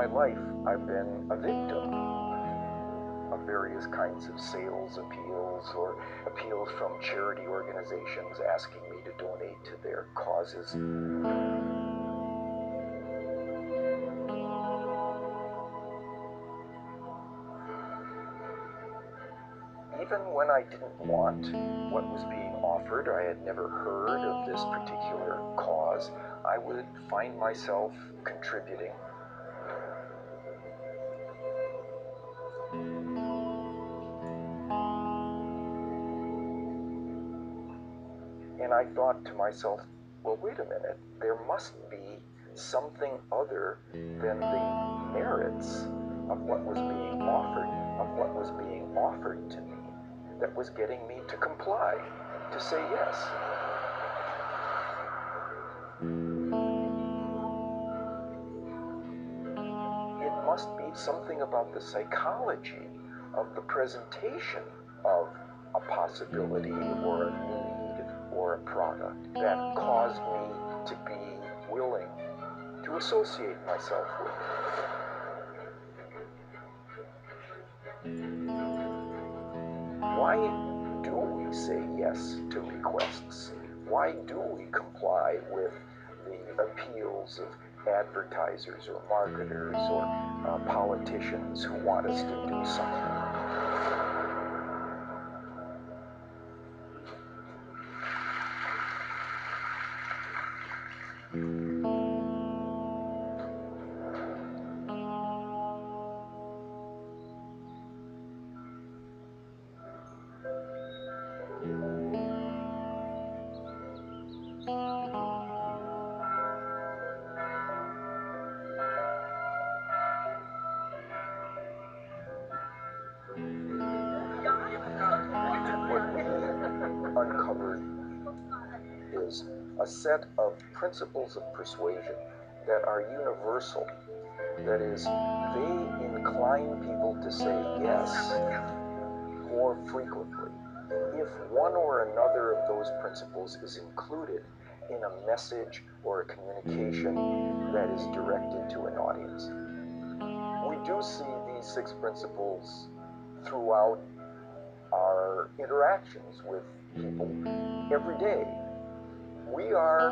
my life, I've been a victim of various kinds of sales appeals or appeals from charity organizations asking me to donate to their causes. Even when I didn't want what was being offered, or I had never heard of this particular cause, I would find myself contributing. And I thought to myself, well, wait a minute, there must be something other than the merits of what was being offered to me that was getting me to comply, to say yes. It must be something about the psychology of the presentation of a possibility or a need or a product that caused me to be willing to associate myself with it. Why do we say yes to requests? Why do we comply with the appeals of advertisers or marketers or politicians who want us to do something? Uncovered is a set of principles of persuasion that are universal. That is, they incline people to say yes more frequently if one or another of those principles is included in a message or a communication that is directed to an audience. We do see these 6 principles throughout our interactions with people every day. We are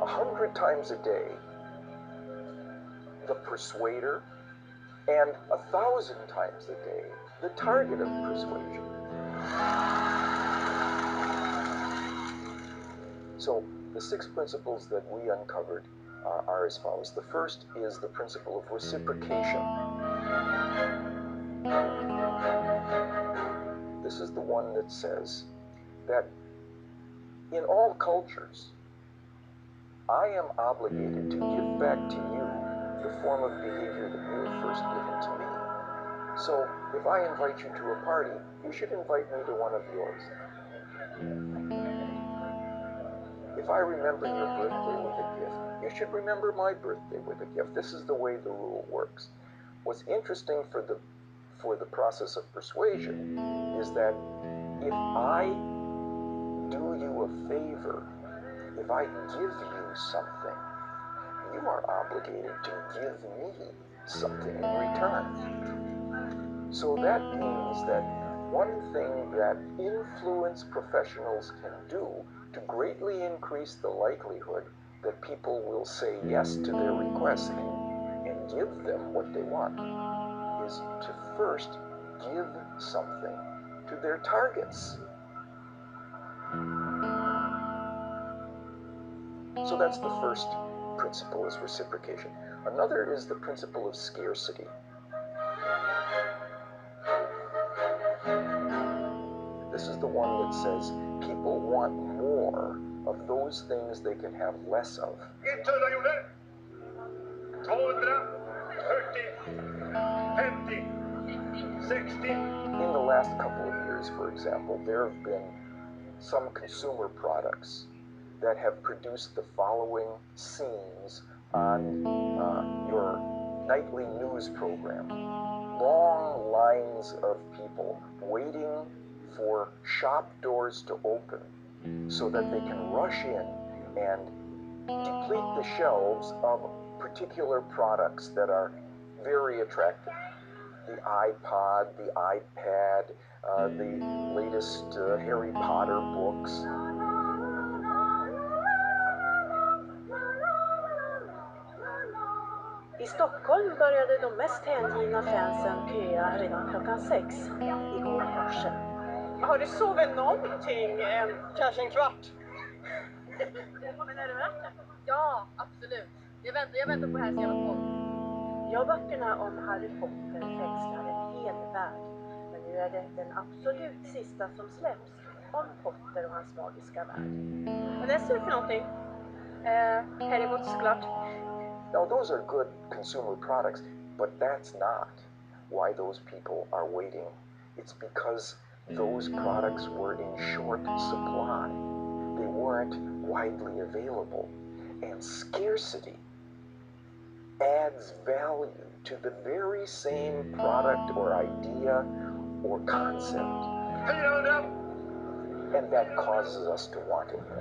100 times a day the persuader, and 1,000 times a day the target of persuasion. So the 6 principles that we uncovered are as follows. The first is the principle of reciprocation. This is the one that says that in all cultures, I am obligated to give back to you the form of behavior that you have first given to me. So if I invite you to a party, you should invite me to one of yours. If I remember your birthday with a gift, you should remember my birthday with a gift. This is the way the rule works. What's interesting for the process of persuasion is that if I do you a favor, if I give you something, you are obligated to give me something in return. So that means that one thing that influence professionals can do to greatly increase the likelihood that people will say yes to their requests and give them what they want is to first give something to their targets. So that's the first principle, is reciprocation. Another is the principle of scarcity. This is the one that says people want more of those things they can have less of. 60. In the last couple of years, for example, there have been some consumer products that have produced the following scenes on your nightly news program. Long lines of people waiting for shop doors to open so that they can rush in and deplete the shelves of particular products that are very attractive. The iPod, the iPad, the latest Harry Potter books. I Stockholm började de mest hängivna fansen köa redan klockan 6 igår morse. Har du sovit någonting? Kanske en kvart? Men är det värt det? Ja, absolut. Jag väntar på det här så jävla på. Ja, böckerna om Harry Potter fängslar en hel värld. Men nu är det den absolut sista som släpps om Potter och hans magiska värld. Vad läser du för någonting? Harry Potter såklart. Now, those are good consumer products, but that's not why those people are waiting. It's because those products were in short supply. They weren't widely available. And scarcity adds value to the very same product or idea or concept. And that causes us to want it more.